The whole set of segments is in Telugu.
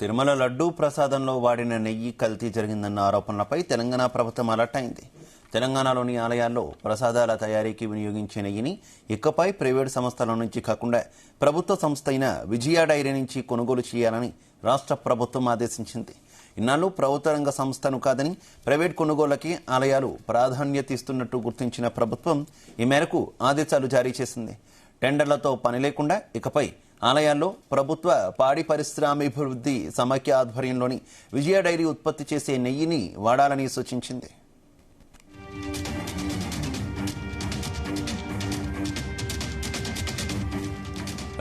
తిరుమల లడ్డూ ప్రసాదంలో వాడిన నెయ్యి కల్తీ జరిగిందన్న ఆరోపణలపై తెలంగాణ ప్రభుత్వం అలర్ట్ అయింది. తెలంగాణలోని ఆలయాల్లో ప్రసాదాల తయారీకి వినియోగించే నెయ్యిని ఇకపై ప్రైవేటు సంస్థల నుంచి కాకుండా ప్రభుత్వ సంస్థ అయిన విజయ డైరీ నుంచి కొనుగోలు చేయాలని రాష్ట్ర ప్రభుత్వం ఆదేశించింది. ఇన్నాళ్లు ప్రభుత్వ రంగ సంస్థను కాదని ప్రైవేట్ కొనుగోళ్లకి ఆలయాలు ప్రాధాన్యత ఇస్తున్నట్టు గుర్తించిన ప్రభుత్వం ఈ మేరకు ఆదేశాలు జారీ చేసింది. టెండర్లతో పని లేకుండా ఇకపై ఆలయాల్లో ప్రభుత్వ పాడి పరిశ్రమాభివృద్ధి సమాఖ్య ఆధ్వర్యంలోని విజయ డైరీ ఉత్పత్తి చేసే నెయ్యిని వాడాలని సూచించింది.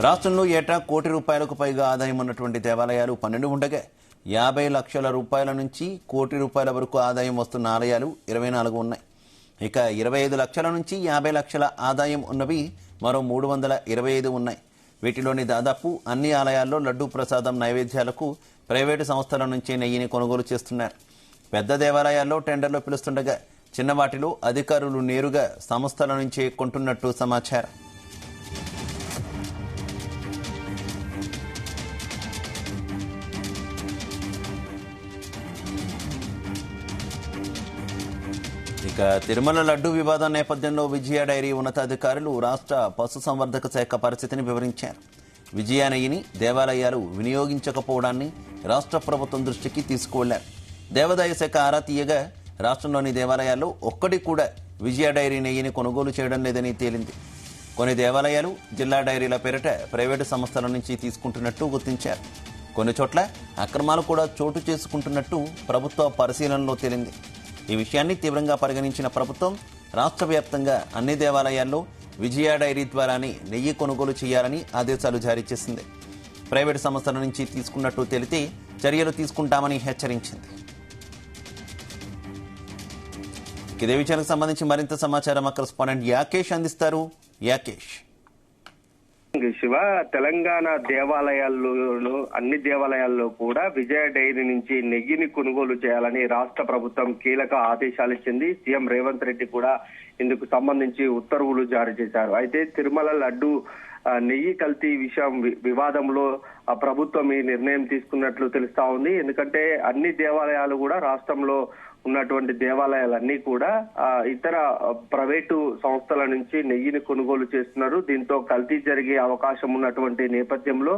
రాష్ట్రంలో ఏటా ₹1 కోటి పైగా ఆదాయం ఉన్నటువంటి దేవాలయాలు 12 ఉండగా 50 లక్షల రూపాయల నుంచి ₹1 కోటి వరకు ఆదాయం వస్తున్న ఆలయాలు 24 ఉన్నాయి. ఇక 25 లక్షల నుంచి 50 లక్షల ఆదాయం ఉన్నవి మరో 325 ఉన్నాయి. వీటిలోని దాదాపు అన్ని ఆలయాల్లో లడ్డూ ప్రసాదం నైవేద్యాలకు ప్రైవేటు సంస్థల నుంచి నెయ్యిని కొనుగోలు చేస్తున్నారు. పెద్ద దేవాలయాల్లో టెండర్లు పిలుస్తుండగా చిన్నవాటిలో అధికారులు నేరుగా సంస్థల నుంచే కొంటున్నట్టు సమాచారం. ఇక తిరుమల లడ్డూ వివాదం నేపథ్యంలో విజయ డైరీ ఉన్నతాధికారులు రాష్ట్ర పశుసంవర్ధక శాఖ పరిస్థితిని వివరించారు. విజయ నెయ్యిని దేవాలయాలు వినియోగించకపోవడాన్ని రాష్ట్ర ప్రభుత్వం దృష్టికి తీసుకువెళ్లారు. దేవాదాయ శాఖ ఆరా తీయగా రాష్ట్రంలోని దేవాలయాల్లో ఒక్కటి కూడా విజయ డైరీ నెయ్యిని కొనుగోలు చేయడం లేదని తేలింది. కొన్ని దేవాలయాలు జిల్లా డైరీల పేరిట ప్రైవేటు సంస్థల నుంచి తీసుకుంటున్నట్టు గుర్తించారు. కొన్ని చోట్ల అక్రమాలు కూడా చోటు చేసుకుంటున్నట్టు ప్రభుత్వ పరిశీలనలో తేలింది. ఈ విషయాన్ని తీవ్రంగా పరిగణించిన ప్రభుత్వం రాష్ట్ర వ్యాప్తంగా అన్ని దేవాలయాల్లో విజయ డైరీ ద్వారానే నెయ్యి కొనుగోలు చేయాలని ఆదేశాలు జారీ చేసింది. ప్రైవేటు సంస్థల నుంచి తీసుకున్నట్టు తేలితే చర్యలు తీసుకుంటామని హెచ్చరించింది. ఇదే విషయానికి సంబంధించి మరింత సమాచారం మా కరెస్పాండెంట్ యాకేష్ అందిస్తారు. యాకేష్, శివ, తెలంగాణ దేవాలయాల్లో అన్ని దేవాలయాల్లో కూడా విజయ డైరీ నుంచి నెయ్యిని కొనుగోలు చేయాలని రాష్ట్ర ప్రభుత్వం కీలక ఆదేశాలు ఇచ్చింది. సీఎం రేవంత్ రెడ్డి కూడా ఇందుకు సంబంధించి ఉత్తర్వులు జారీ చేశారు. అయితే తిరుమల లడ్డు నెయ్యి కల్తీ వివాదంలో ప్రభుత్వం ఈ నిర్ణయం తీసుకున్నట్లు తెలుస్తా ఉంది. ఎందుకంటే అన్ని దేవాలయాలు కూడా రాష్ట్రంలో ఉన్నటువంటి దేవాలయాలన్నీ కూడా ఇతర ప్రైవేటు సంస్థల నుంచి నెయ్యిని కొనుగోలు చేస్తున్నారు. దీంతో కల్తీ జరిగే అవకాశం ఉన్నటువంటి నేపథ్యంలో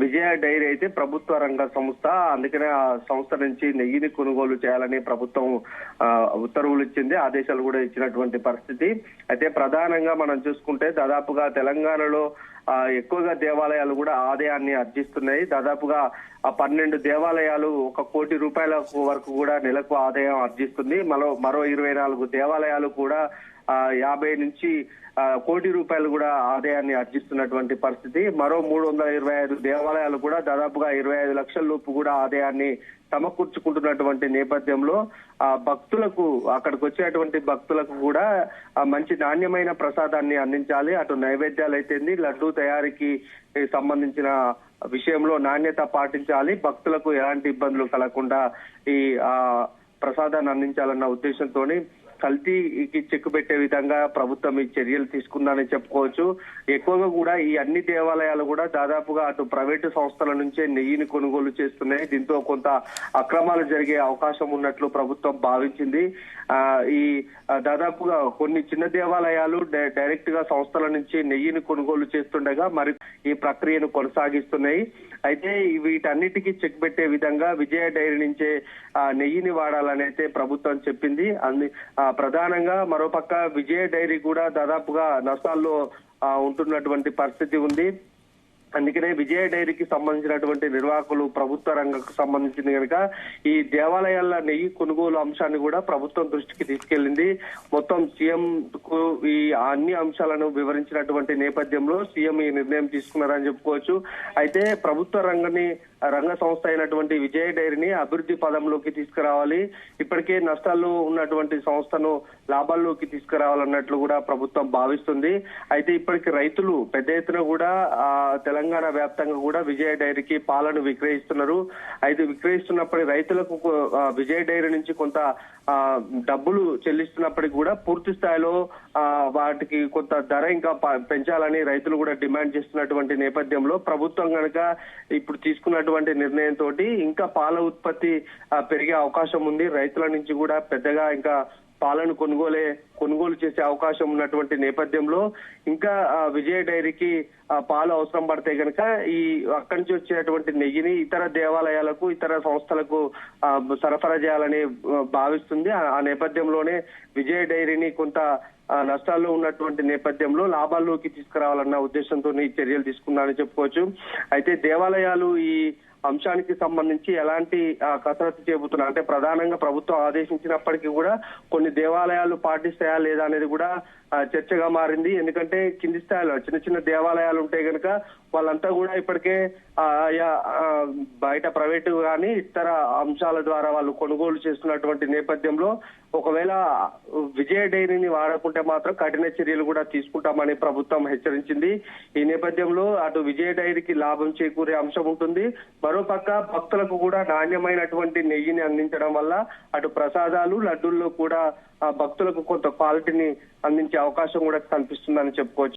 విజయ డైరీ అయితే ప్రభుత్వ రంగ సంస్థ, అందుకనే ఆ సంస్థ నుంచి నెయ్యిని కొనుగోలు చేయాలని ప్రభుత్వం ఉత్తర్వులు ఇచ్చింది, ఆదేశాలు కూడా ఇచ్చినటువంటి పరిస్థితి. అయితే ప్రధానంగా మనం చూసుకుంటే దాదాపుగా తెలంగాణలో ఎక్కువగా దేవాలయాలు కూడా ఆదాయాన్ని ఆర్జిస్తున్నాయి. దాదాపుగా 12 దేవాలయాలు ₹1 కోటి వరకు కూడా నెలకు ఆదాయం ఆర్జిస్తుంది. మరో 24 దేవాలయాలు కూడా 50 నుంచి ₹1 కోటి కూడా ఆదాయాన్ని ఆర్జిస్తున్నటువంటి పరిస్థితి. మరో 325 దేవాలయాలు కూడా దాదాపుగా 25 లక్షల లోపు కూడా ఆదాయాన్ని సమకూర్చుకుంటున్నటువంటి నేపథ్యంలో భక్తులకు, అక్కడికి వచ్చేటువంటి భక్తులకు కూడా మంచి నాణ్యమైన ప్రసాదాన్ని అందించాలి. అటు నైవేద్యాలు అయితేంది, లడ్డూ తయారీకి సంబంధించిన విషయంలో నాణ్యత పాటించాలి. భక్తులకు ఎలాంటి ఇబ్బందులు కలగకుండా ఈ ప్రసాదాన్ని అందించాలన్న ఉద్దేశంతోని కల్తీకి చెక్ పెట్టే విధంగా ప్రభుత్వం ఈ చర్యలు తీసుకుందని చెప్పుకోవచ్చు. ఎక్కువగా కూడా ఈ అన్ని దేవాలయాలు కూడా దాదాపుగా అటు ప్రైవేటు సంస్థల నుంచే నెయ్యిని కొనుగోలు చేస్తున్నాయి. దీంతో కొంత అక్రమాలు జరిగే అవకాశం ఉన్నట్లు ప్రభుత్వం భావించింది. ఈ దాదాపుగా కొన్ని చిన్న దేవాలయాలు డైరెక్ట్ గా సంస్థల నుంచి నెయ్యిని కొనుగోలు చేస్తుండగా మరి ఈ ప్రక్రియను కొనసాగిస్తున్నాయి. అయితే వీటన్నిటికీ చెక్ పెట్టే విధంగా విజయ డైరీ నుంచే నెయ్యిని వాడాలని అయితే ప్రభుత్వం చెప్పింది. ప్రధానంగా మరోపక్క విజయ డైరీ కూడా దాదాపుగా నష్టాల్లో ఉంటున్నటువంటి పరిస్థితి ఉంది. అందుకనే విజయ డైరీకి సంబంధించినటువంటి నిర్వాహకులు ప్రభుత్వ రంగకు సంబంధించింది కనుక ఈ దేవాలయాల నెయ్యి కొనుగోలు అంశాన్ని కూడా ప్రభుత్వం దృష్టికి తీసుకెళ్లింది. మొత్తం సీఎం కు ఈ అన్ని అంశాలను వివరించినటువంటి నేపథ్యంలో సీఎం ఈ నిర్ణయం తీసుకున్నారని చెప్పుకోవచ్చు. అయితే ప్రభుత్వ రంగ సంస్థ అయినటువంటి విజయ డైరీని అభివృద్ధి పదంలోకి తీసుకురావాలి, ఇప్పటికే నష్టాల్లో ఉన్నటువంటి సంస్థను లాభాల్లోకి తీసుకురావాలన్నట్లు కూడా ప్రభుత్వం భావిస్తుంది. అయితే ఇప్పటికి రైతులు పెద్ద ఎత్తున కూడా తెలంగాణ వ్యాప్తంగా కూడా విజయ డైరీకి పాలను విక్రయిస్తున్నారు. అయితే విక్రయిస్తున్నప్పటి రైతులకు విజయ డైరీ నుంచి కొంత డబ్బులు చెల్లిస్తున్నప్పటికీ కూడా పూర్తి స్థాయిలో వాటికి కొంత ధర ఇంకా పెంచాలని రైతులు కూడా డిమాండ్ చేస్తున్నటువంటి నేపథ్యంలో ప్రభుత్వం కనుక ఇప్పుడు తీసుకున్నటువంటి తీసుకున్నటువంటి నిర్ణయంతో ఇంకా పాల ఉత్పత్తి పెరిగే అవకాశం ఉంది. రైతుల నుంచి కూడా పెద్దగా ఇంకా పాలను కొనుగోలు చేసే అవకాశం ఉన్నటువంటి నేపథ్యంలో ఇంకా విజయ డైరీకి పాలు అవసరం పడితే గనక ఈ అక్కడి నుంచి వచ్చేటువంటి నెయ్యిని ఇతర దేవాలయాలకు ఇతర సంస్థలకు సరఫరా చేయాలని భావిస్తుంది. ఆ నేపథ్యంలోనే విజయ డైరీని కొంత నష్టాల్లో ఉన్నటువంటి నేపథ్యంలో లాభాల్లోకి తీసుకురావాలన్న ఉద్దేశంతో ఈ చర్యలు తీసుకున్నారని చెప్పుకోవచ్చు. అయితే దేవాలయాలు ఈ అంశానికి సంబంధించి ఎలాంటి కసరత్తు చేపుతున్నారు అంటే ప్రధానంగా ప్రభుత్వం ఆదేశించినప్పటికీ కూడా కొన్ని దేవాలయాలు పాటిస్తాయా లేదా అనేది కూడా చర్చగా మారింది. ఎందుకంటే కింది స్థాయిలో చిన్న చిన్న దేవాలయాలు ఉంటే గనక వాళ్ళంతా కూడా ఇప్పటికే బయట ప్రైవేటు కానీ ఇతర అంశాల ద్వారా వాళ్ళు కొనుగోలు చేస్తున్నటువంటి నేపథ్యంలో ఒకవేళ విజయ డైరీని వాడకుంటే మాత్రం కఠిన చర్యలు కూడా తీసుకుంటామని ప్రభుత్వం హెచ్చరించింది. ఈ నేపథ్యంలో అటు విజయ డైరీకి లాభం చేకూరే అంశం ఉంటుంది. మరోపక్క భక్తులకు కూడా నాణ్యమైనటువంటి నెయ్యిని అందించడం వల్ల అటు ప్రసాదాలు లడ్డూల్లో కూడా భక్తులకు కొంత క్వాలిటీని అందించే అవకాశం కూడా కనిపిస్తుందని చెప్పుకోవచ్చు.